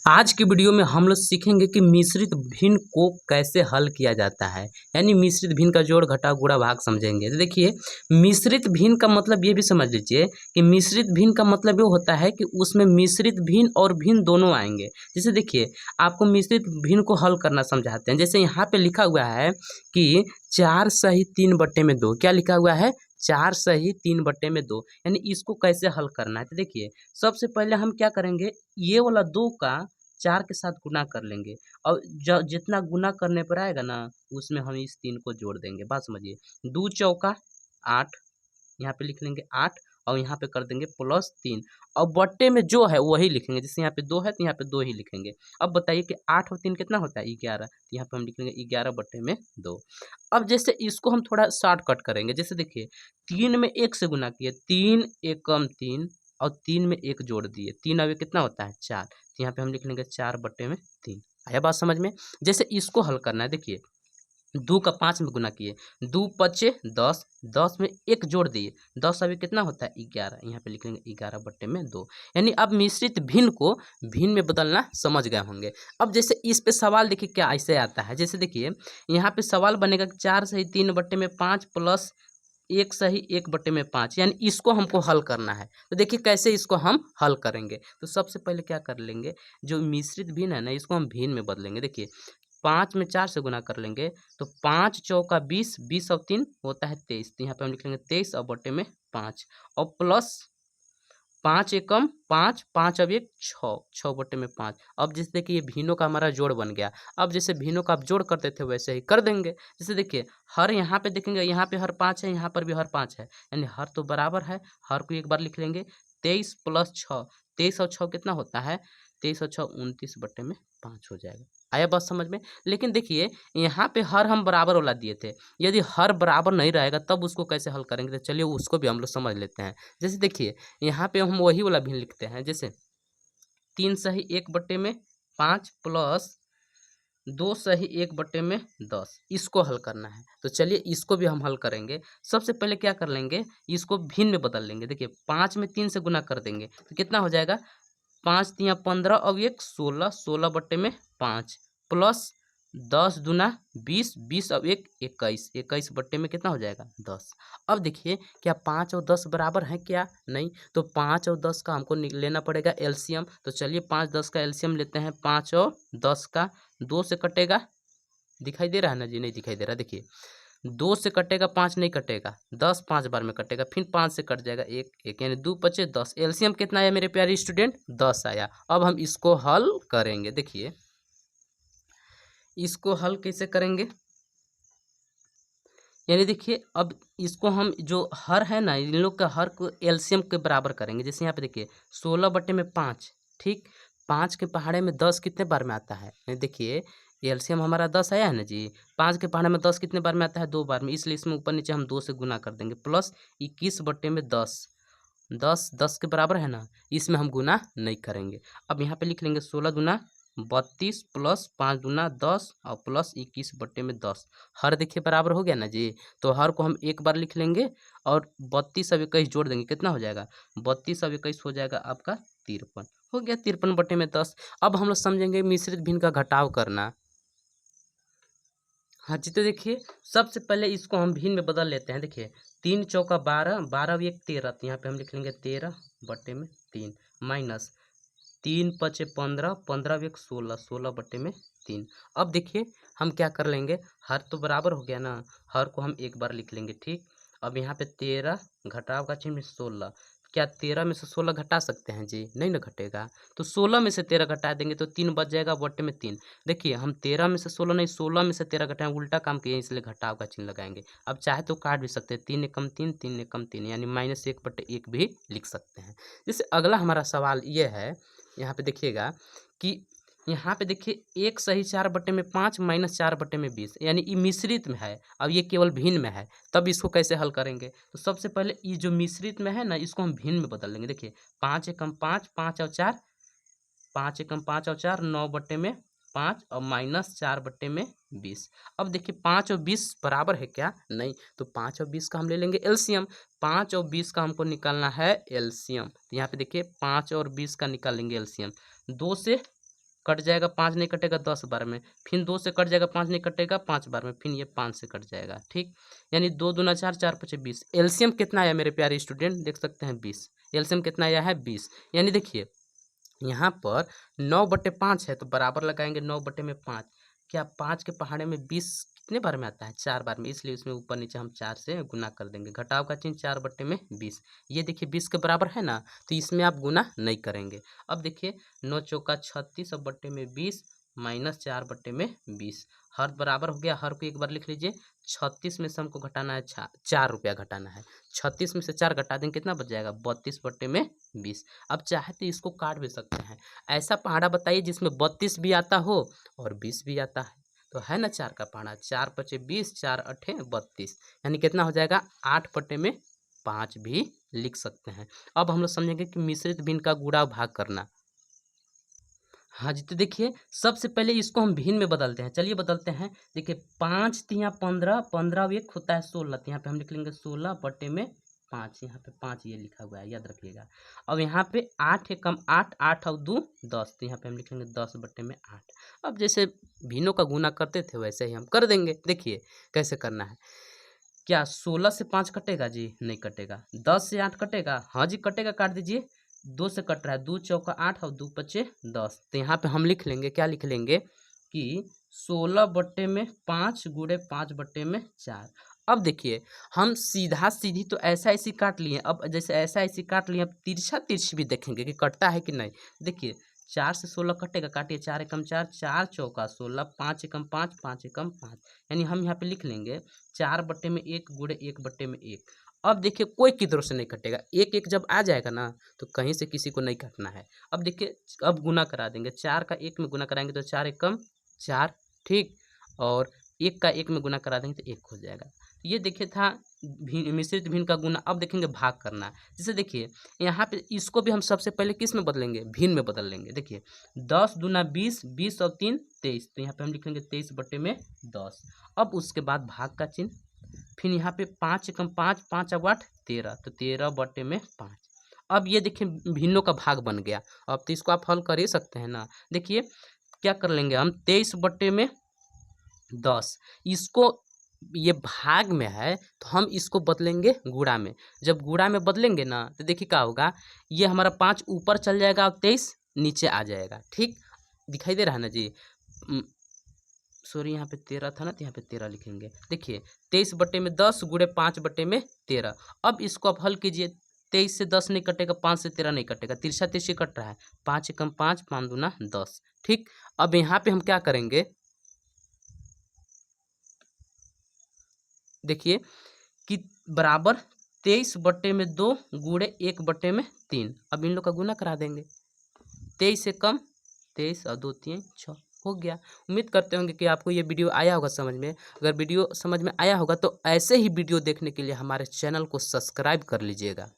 आज की वीडियो में हम लोग सीखेंगे कि मिश्रित भिन्न को कैसे हल किया जाता है। यानी मिश्रित भिन्न का जोड़ घटाव गुणा भाग समझेंगे। तो देखिए, मिश्रित भिन्न का मतलब ये भी समझ लीजिए कि मिश्रित भिन्न का मतलब ये होता है कि उसमें मिश्रित भिन्न और भिन्न दोनों आएंगे। जैसे देखिए, आपको मिश्रित भिन्न को हल करना समझाते हैं। जैसे यहाँ पे लिखा हुआ है कि 4 सही 3/2। क्या लिखा हुआ है? 4 सही 3/2। यानी इसको कैसे हल करना है? तो देखिए, सबसे पहले हम क्या करेंगे, ये वाला 2 का 4 के साथ गुना कर लेंगे और ज जितना गुना करने पर आएगा ना, उसमें हम इस 3 को जोड़ देंगे। बात समझिए, 2 चौका 8, यहाँ पे लिख लेंगे 8 और यहाँ पे कर देंगे +3 और बट्टे में जो है वही लिखेंगे। जैसे यहाँ पे 2 है तो यहाँ पे 2 ही लिखेंगे। अब बताइए कि 8 और 3 कितना होता है? 11। तो यहाँ पे हम लिख लेंगे 11/2। अब जैसे इसको हम थोड़ा शॉर्टकट करेंगे। जैसे देखिए, 3 में 1 से गुना किए, 3 एकम 3 और 3 में 1 जोड़ दिए, 3 अब ये कितना होता है? 4। तो यहाँ पे हम लिख लेंगे 4/3। आया बात समझ में? जैसे इसको हल करना है, देखिए 2 का 5 में गुना किए, 2 पचे 10, 10 में 1 जोड़ दिए, 10 अभी कितना होता है? 11। यहाँ पे लिख लेंगे 11/2। यानी अब मिश्रित भिन्न को भिन्न में बदलना समझ गए होंगे। अब जैसे इस पे सवाल देखिए क्या ऐसे आता है। जैसे देखिए, यहाँ पे सवाल बनेगा 4 सही 3/5 प्लस 1 सही 1/5। यानी इसको हमको हल करना है। तो देखिए कैसे इसको हम हल करेंगे। तो सबसे पहले क्या कर लेंगे, जो मिश्रित भिन्न है ना, इसको हम भिन्न में बदलेंगे। देखिए, 5 में 4 से गुना कर लेंगे तो 5 चौका 20, 20 और 3 होता है 23। तो यहाँ पे हम लिख लेंगे 23 और बटे में 5 और प्लस 5 एकम 5, 5 अब 1 6, 6/5। अब जैसे कि ये भिन्नों का हमारा जोड़ बन गया। अब जैसे भिन्नों का आप जोड़ करते थे वैसे ही कर देंगे। जैसे देखिए, हर यहाँ पे देखेंगे, यहाँ पे हर 5 है, यहाँ पर भी हर 5 है, यानी हर तो बराबर है। हर को एक बार लिख लेंगे, 23 + 6, 23 और 6 कितना होता है? 23 और 6 29/5 हो जाएगा। आया बात समझ में? लेकिन देखिए, यहाँ पे हर हम बराबर वाला दिए थे। यदि हर बराबर नहीं रहेगा तब उसको कैसे हल करेंगे? तो चलिए उसको भी हम लोग समझ लेते हैं। जैसे देखिए, यहाँ पे हम वही वाला भिन्न लिखते हैं। जैसे 3 सही 1/5 प्लस 2 सही 1/10, इसको हल करना है। तो चलिए इसको भी हम हल करेंगे। सबसे पहले क्या कर लेंगे, इसको भिन्न में बदल लेंगे। देखिए, 5 में 3 से गुना कर देंगे तो कितना हो जाएगा? 5 तिया 15 और 1 16, 16/5 प्लस 10 दूना 20, 20 और 1 21, 21 कितना हो जाएगा? 10। अब देखिए, क्या 5 और 10 बराबर हैं क्या? नहीं। तो 5 और 10 का हमको लेना पड़ेगा एलसीएम। तो चलिए 5 10 का एलसीएम लेते हैं। 5 और 10 का 2 से कटेगा, दिखाई दे रहा है ना जी? नहीं दिखाई दे रहा। देखिए, 2 से कटेगा, 5 नहीं कटेगा, 10 5 बार में कटेगा, फिर 5 से कट जाएगा 1 1, यानी 2 पचे 10। एलसीएम कितना आया मेरे प्यारे स्टूडेंट? 10 आया। अब हम इसको हल करेंगे। देखिए, इसको हल कैसे करेंगे, यानी देखिए, अब इसको हम जो हर है ना, इन लोग का हर को एलसीएम के बराबर करेंगे। जैसे यहाँ पे देखिए, 16/5, ठीक। 5 के पहाड़े में 10 कितने बार में आता है? यानी देखिए, एलसीएम हमारा 10 आया है ना जी। 5 के पहाड़े में 10 कितने बार में आता है? 2 बार में, इसलिए इसमें ऊपर नीचे हम 2 से गुना कर देंगे। प्लस 21/10, 10 10 के बराबर है ना, इसमें हम गुना नहीं करेंगे। अब यहाँ पे लिख लेंगे 16 दूना 32 प्लस 5 दूना 10 और प्लस 21/10। हर देखिए बराबर हो गया ना जी। तो हर को हम एक बार लिख लेंगे और 32 और 21 जोड़ देंगे, कितना हो जाएगा? 32 और 21 हो जाएगा आपका 53। हो गया 53/10। अब हम लोग समझेंगे मिश्रित भिन्न का घटाव करना। हाँ जी, तो देखिए, सबसे पहले इसको हम भिन्न में बदल लेते हैं। देखिए, 3 चौका 12, 12 और 1 13। तो यहाँ पे हम लिख लेंगे 13/3 माइनस 3 पचे 15, 15 और 1 16, 16/3। अब देखिए, हम क्या कर लेंगे, हर तो बराबर हो गया ना, हर को हम एक बार लिख लेंगे, ठीक। अब यहाँ पे 13 घटाव का चिन्ह 16। क्या 13 में से 16 घटा सकते हैं जी? नहीं ना घटेगा। तो 16 में से 13 घटा देंगे तो 3 बच जाएगा, बट्टे में 3। देखिए, हम 13 में से 16 नहीं, 16 में से 13 घटाएं, उल्टा काम किए, इसलिए घटाव का चिन्ह लगाएंगे। अब चाहे तो काट भी सकते हैं, 3 एकम 3, 3 एकम 3, यानी -1/1 भी लिख सकते हैं। जैसे अगला हमारा सवाल ये है, यहाँ पे देखिएगा कि यहाँ पे देखिए 1 सही 4/5 माइनस 4/20, यानी ये मिश्रित में है। अब ये केवल भिन्न में है, तब इसको कैसे हल करेंगे? तो सबसे पहले ये जो मिश्रित में है ना, इसको हम भिन्न में बदल लेंगे। देखिए, 5 एकम 5, 5 और 4, 5 एकम 5 और 4, 9/5 और माइनस 4/20। अब देखिए, 5 और 20 बराबर है क्या? नहीं। तो 5 और 20 का हम ले लेंगे एलसीएम। 5 और 20 का हमको निकालना है एलसीएम। तो यहाँ पे देखिए, 5 और 20 का निकाल लेंगे एलसीएम। 2 से कट जाएगा, 5 नहीं कटेगा 10 बार में, फिर 2 से कट जाएगा, 5 नहीं कटेगा 5 बार में, फिर ये 5 से कट जाएगा। ठीक, यानी 2 दूना 4, 4 पचे 20। एलसीएम कितना आया मेरे प्यारे स्टूडेंट, देख सकते हैं 20। एलसीएम कितना आया है 20। यानी देखिए यहाँ पर 9/5 है तो बराबर लगाएंगे 9/5। क्या 5 के पहाड़े में 20 कितने बार में आता है, 4 बार में, इसलिए उसमें ऊपर नीचे हम 4 से गुना कर देंगे। घटाव का चिन्ह 4/20। ये देखिए 20 के बराबर है ना, तो इसमें आप गुना नहीं करेंगे। अब देखिए 9 चौका 36 और बट्टे में 20 माइनस 4/20। हर बराबर हो गया, हर को एक बार लिख लीजिए। 36 में से हमको घटाना है 4 रुपया घटाना है। 36 में से 4 घटा देंगे, कितना बच जाएगा 32/20। अब चाहे तो इसको काट भी सकते हैं। ऐसा पहाड़ा बताइए जिसमें 32 भी आता हो और 20 भी आता है, तो है ना 4 का पहाड़ा। 4 पचे 20, 4 अठे 32, यानी कितना हो जाएगा 8/5 भी लिख सकते हैं। अब हम लोग समझेंगे कि मिश्रित भिन्न का गुणा भाग करना। हाँ जी, तो देखिए सबसे पहले इसको हम भिन्न में बदलते हैं। चलिए बदलते हैं। देखिए 5 तिया 15, 15 और 1 होता है 16, तो यहाँ पे हम लिख लेंगे 16/5। यहाँ पे 5 ये लिखा हुआ है, याद रखिएगा। अब यहाँ पे 8 एकम 8, 8 और 2 10, तो यहाँ पे हम लिख लेंगे 10/8। अब जैसे भिन्नों का गुना करते थे वैसे ही हम कर देंगे। देखिए कैसे करना है। क्या 16 से 5 कटेगा जी, नहीं कटेगा। 10 से 8 कटेगा, हाँ जी कटेगा, काट दीजिए। 2 से कट रहा है, 2 चौका 8 और 2 पचे 10, तो यहाँ पे हम लिख लेंगे, क्या लिख लेंगे कि 16/5 गुणे 5/4। अब देखिए हम सीधा सीधी तो ऐसा ऐसी काट लिए, अब जैसे ऐसा ऐसी काट लिए, अब तिरछा तिरछी भी देखेंगे कि कटता है कि नहीं। देखिए 4 से 16 कटेगा, काटिए। 4 एकम 4, 4 चौका 16, 5 एकम 5, 5 एकम 5, यानी हम यहाँ पे लिख लेंगे 4/1 गुणे 1/1। अब देखिए कोई किधरों से नहीं कटेगा, एक एक जब आ जाएगा ना तो कहीं से किसी को नहीं काटना है। अब देखिए अब गुना करा देंगे, 4 का 1 में गुना कराएंगे तो 4 एकम 4, ठीक, और 1 का 1 में गुना करा देंगे तो 1 हो जाएगा। तो ये देखिए था मिश्रित भिन्न का गुना। अब देखेंगे भाग करना। जैसे देखिए यहाँ पे इसको भी हम सबसे पहले किस में बदलेंगे, भिन्न में बदल लेंगे। देखिए 10 दूना 20, 20 और 3 23, तो यहाँ पे हम लिखेंगे 23/10। अब उसके बाद भाग का चिन्ह, फिर यहाँ पे 5 एकम 5, 5 और 8 13, तो 13/5। अब ये देखिए भिन्नों का भाग बन गया। अब तो इसको आप हल कर ही सकते हैं ना। देखिए क्या कर लेंगे हम, 23/10, इसको ये भाग में है तो हम इसको बदलेंगे गुणा में। जब गुणा में बदलेंगे ना तो देखिए क्या होगा, ये हमारा 5 ऊपर चल जाएगा और 23 नीचे आ जाएगा। ठीक, दिखाई दे रहा है ना जी। सॉरी यहाँ पे 13 था ना, तो यहाँ पे 13 लिखेंगे। देखिए 23/10 गुणे 5/13। अब इसको आप हल कीजिए। 23 से 10 नहीं कटेगा, 5 से 13 नहीं कटेगा, तिरछा तिरछी कट रहा है। 5 एकम 5, 5 दूना 10। ठीक, अब यहाँ पे हम क्या करेंगे, देखिए कि बराबर 23/2 गुणे 1/3। अब इन लोग का गुना करा देंगे। 23 से कम 23 और 2 3 6 हो गया। उम्मीद करते होंगे कि आपको ये वीडियो आया होगा समझ में। अगर वीडियो समझ में आया होगा तो ऐसे ही वीडियो देखने के लिए हमारे चैनल को सब्सक्राइब कर लीजिएगा।